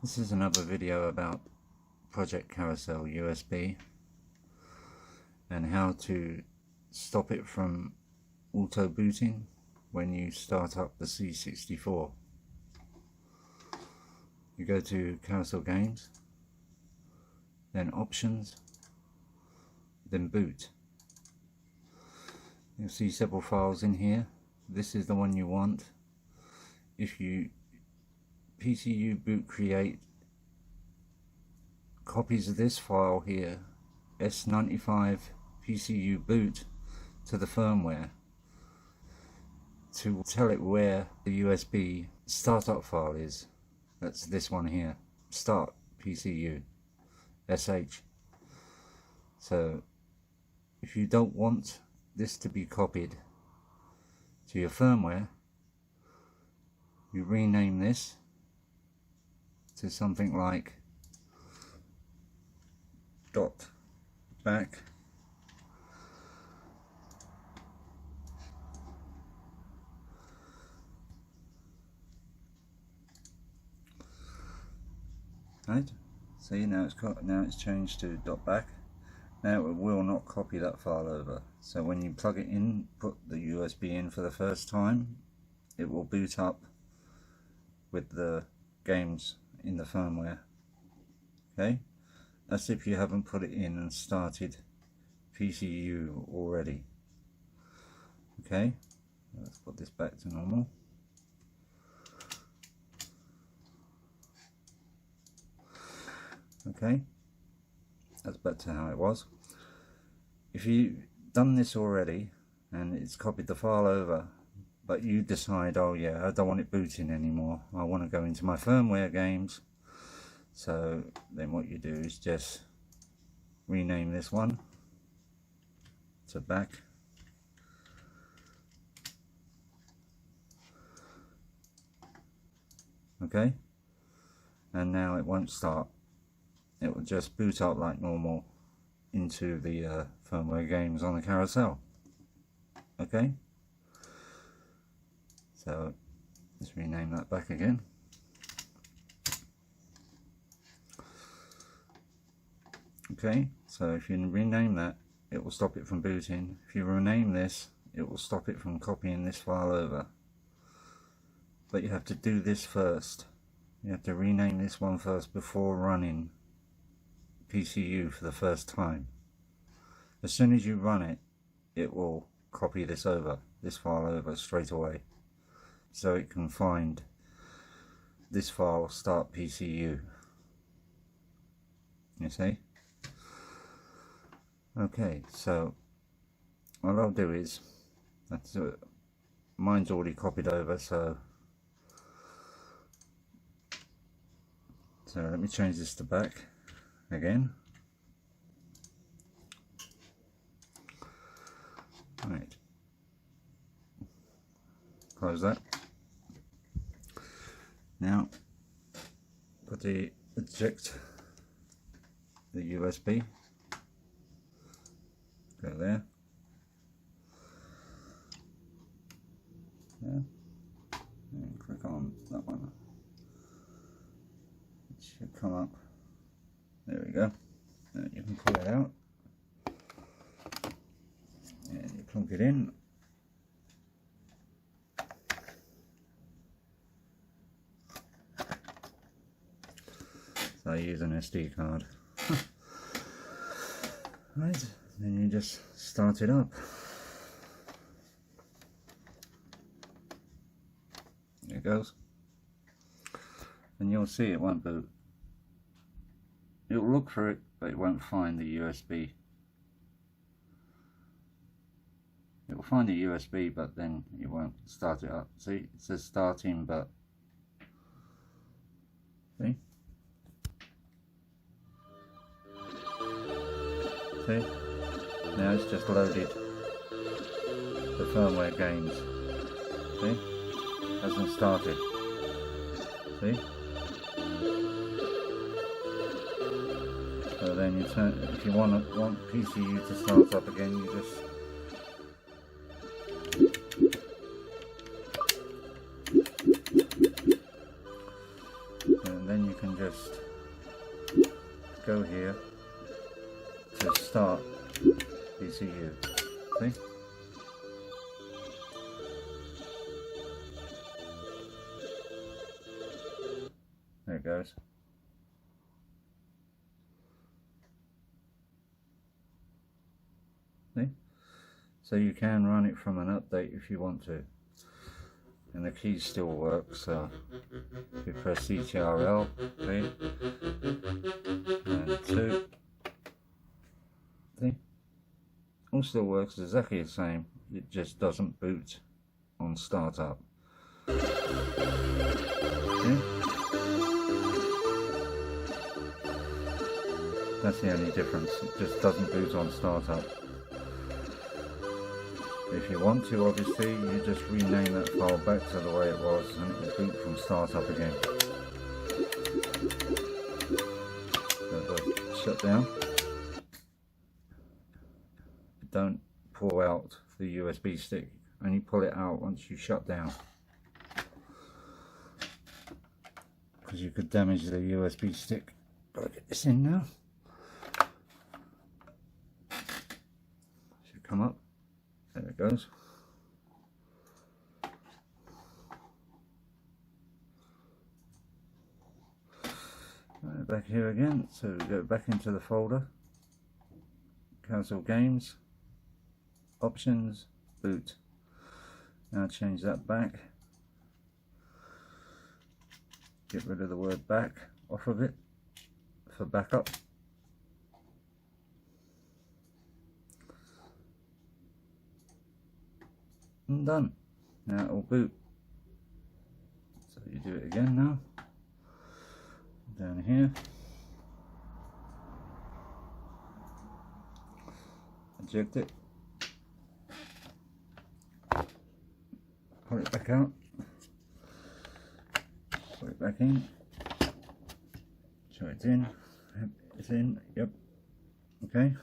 This is another video about Project Carousel USB and how to stop it from auto booting when you start up the C64. You go to Carousel Games, then Options, then Boot. You'll see several files in here. This is the one you want. If you PCUv1.18 create copies of this file here, S95 PCUv1 to the firmware to tell it where the USB startup file is. That's this one here, start PCU sh. So if you don't want this to be copied to your firmware, you rename this to something like .back right. See, now it's changed to .back. Now it will not copy that file over. So when you plug it in, put the USB in for the first time, it will boot up with the games in the firmware. Okay, that's if you haven't put it in and started PCU already. Okay, let's put this back to normal. Okay, that's back to how it was. If you've done this already and it's copied the file over, but you decide, oh yeah, I don't want it booting anymore, I want to go into my firmware games, so then what you do is just rename this one to back. Okay, and now it won't start. It will just boot up like normal into the firmware games on the carousel. Okay, so let's rename that back again. Okay, so if you rename that, it will stop it from booting. If you rename this, it will stop it from copying this file over. But you have to do this first. You have to rename this one first before running PCU for the first time. As soon as you run it, it will copy this file over straight away, so it can find this file, start PCU. You see? Okay, so what I'll do is, mine's already copied over, so let me change this to back again. Right, close that. Now eject the USB, go there, yeah, and click on that one. It should come up. There we go. Now you can pull it out and you plug it in. So I use an SD card. Right, then you just start it up. There it goes. And you'll see it won't boot. It'll look for it, but it won't find the USB. It will find the USB, but then it won't start it up. See, it says starting, but see? See? Now it's just loaded the firmware games. See? Hasn't started. See? So then you turn, if you want PCU to start up again, you just and then you can just go here to start PCU. See? There it goes. See? So you can run it from an update if you want to. And the keys still work, so if you press CTRL, see? And 2. See? All still works exactly the same, it just doesn't boot on startup. See? That's the only difference, it just doesn't boot on startup. If you want to, obviously, you just rename that file back to the way it was and it will boot from startup again. So it does shut down. Don't pull out the USB stick, only pull it out once you shut down. Because you could damage the USB stick. Gotta get this in now. Should come up. There it goes. Right, back here again, so we go back into the folder, cancel games, options, boot. Now change that back, get rid of the word back off of it for backup. And done. Now it will boot. So you do it again now. Down here. Eject it. Pull it back out. Put it back in. Show it's in. It's in. Yep. Okay.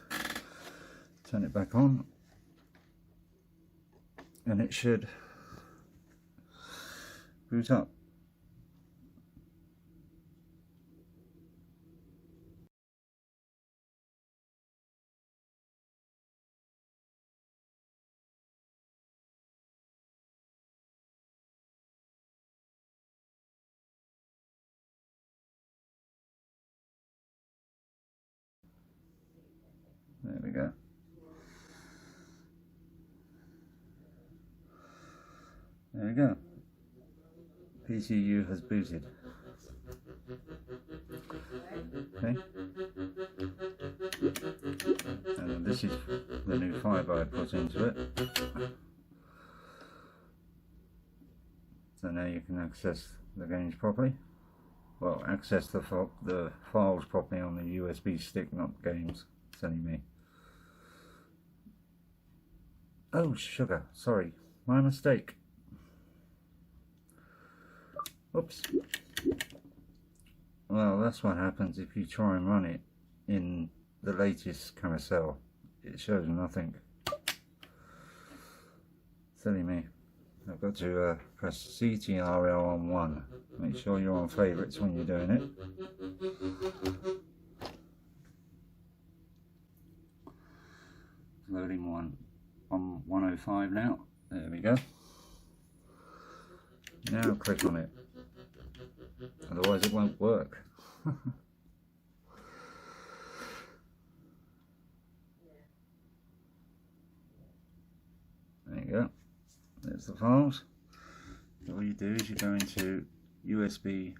Turn it back on. And it should boot up. There we go. There we go. PCU has booted. Okay. And this is the new fibre I put into it. So now you can access the games properly. Well, access the files properly on the USB stick, not games. It's only me. Oh, sugar. Sorry. My mistake. Oops. Well, that's what happens if you try and run it in the latest carousel. It shows nothing. Silly me. I've got to press CTRL on 1. Make sure you're on favourites when you're doing it. Loading one on 105 now. There we go. Now click on it. Otherwise it won't work. There you go. There's the files. So all you do is you go into USB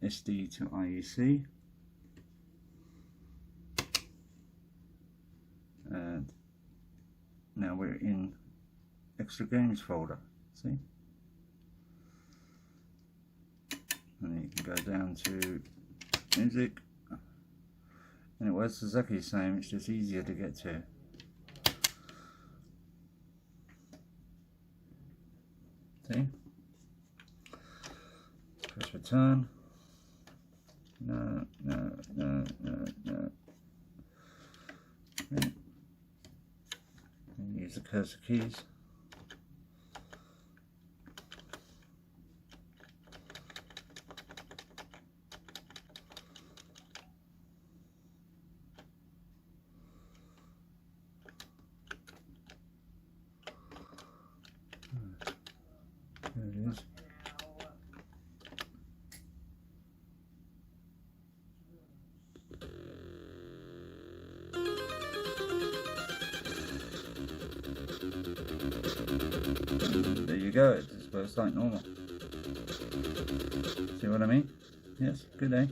SD to IEC. And now we're in extra games folder. See? And then you can go down to music, and it works exactly the same, it's just easier to get to. See? Press return. No. Okay. And use the cursor keys. go, it just works like normal. See what I mean? Yes, good day.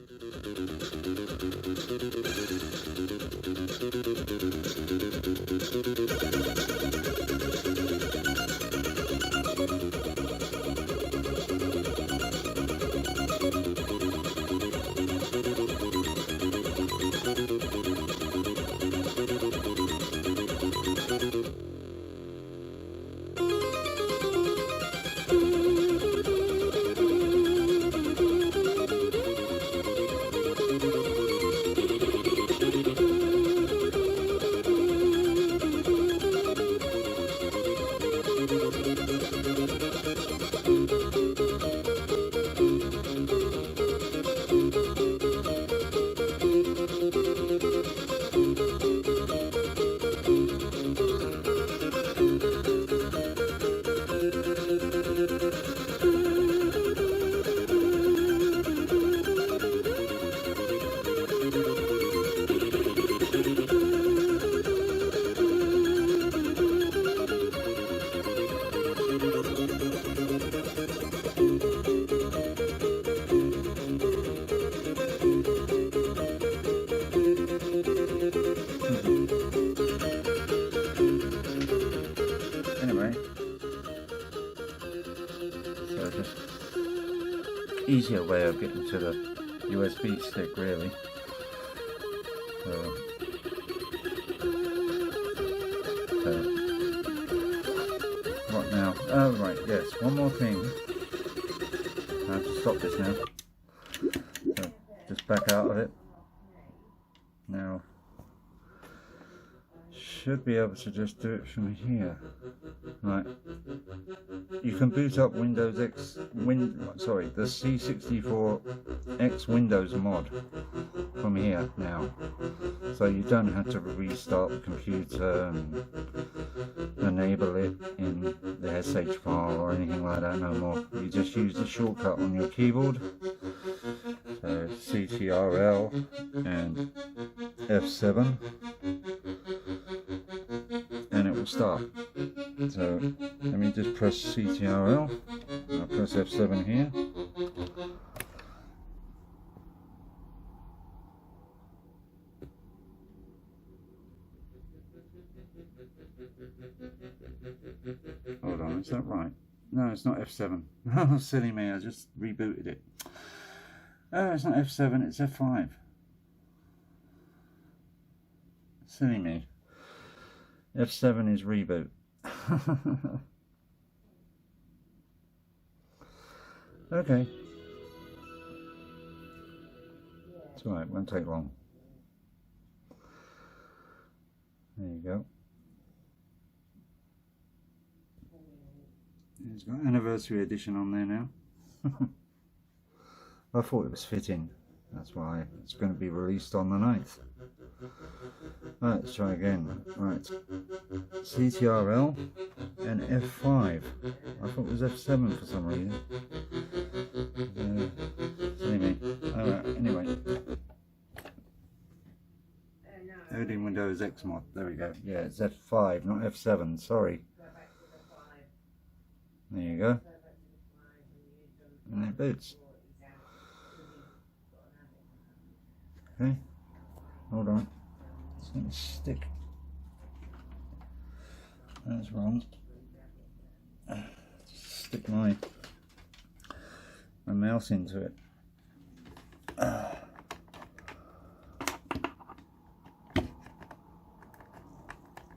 Anyway, so just easier way of getting to the USB stick, really. So what now? Oh right, yes, one more thing. I have to stop this now. So just back out of it. Now should be able to just do it from here. Right. You can boot up Windows X, the C64X Windows mod from here now. So you don't have to restart the computer and enable it in the SH file or anything like that no more. You just use the shortcut on your keyboard. So CTRL and F7. And it will start. So let me just press CTRL, I'll press F7 here. Hold on, is that right? No, it's not F7. Oh, silly me, I just rebooted it. Oh, it's not F7, it's F5. Silly me. F7 is reboot. Okay. It's alright, won't take long. There you go. It's got anniversary edition on there now. I thought it was fitting. That's why it's going to be released on the 9th. Right, let's try again. Right, CTRL and F5. I thought it was F7 for some reason. Silly me. Alright, anyway. Loading Windows X mod. There we go. Yeah, it's F5, not F7. Sorry. There you go. And it boots. Okay. Hold on. It's going to stick. That's wrong. Just stick my mouse into it.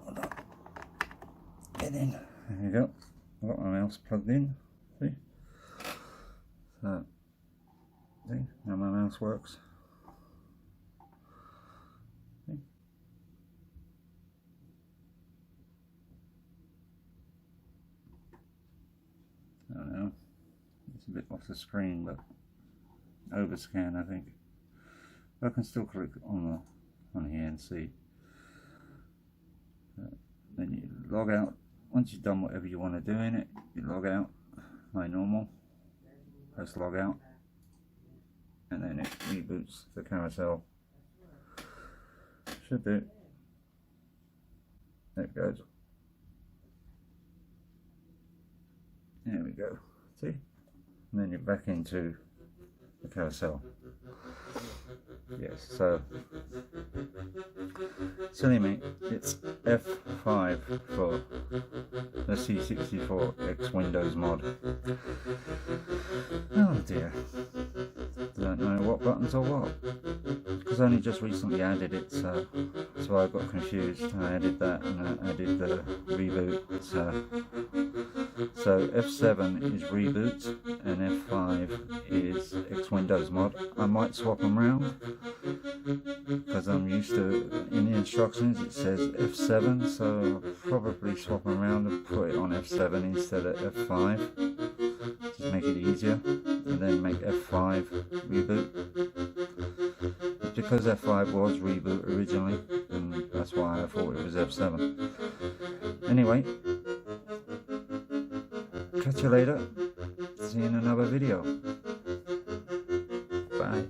Hold on. Get in. There you go. I've got my mouse plugged in. See? So, see how my mouse works. I don't know, it's a bit off the screen, but overscan I think. I can still click on here and see. Then you log out. Once you've done whatever you want to do in it, you log out like normal. Press log out, and then it reboots the carousel. Should do. There it goes. There we go. See? And then you're back into the carousel. Yes, so silly me, it's F5 for the C64X Windows mod. Oh dear, don't know what buttons are what, because I only just recently added it, so I got confused. I added that and I added the reboot, so F7 is reboot and F5 is X Windows mod. I might swap them around because I'm used to, in the instructions it says F7, so I'll probably swap them around and put it on F7 instead of F5, just make it easier, and then make F5 reboot. It's because F5 was reboot originally, and that's why I thought it was F7. Anyway, catch you later, see you in another video, bye.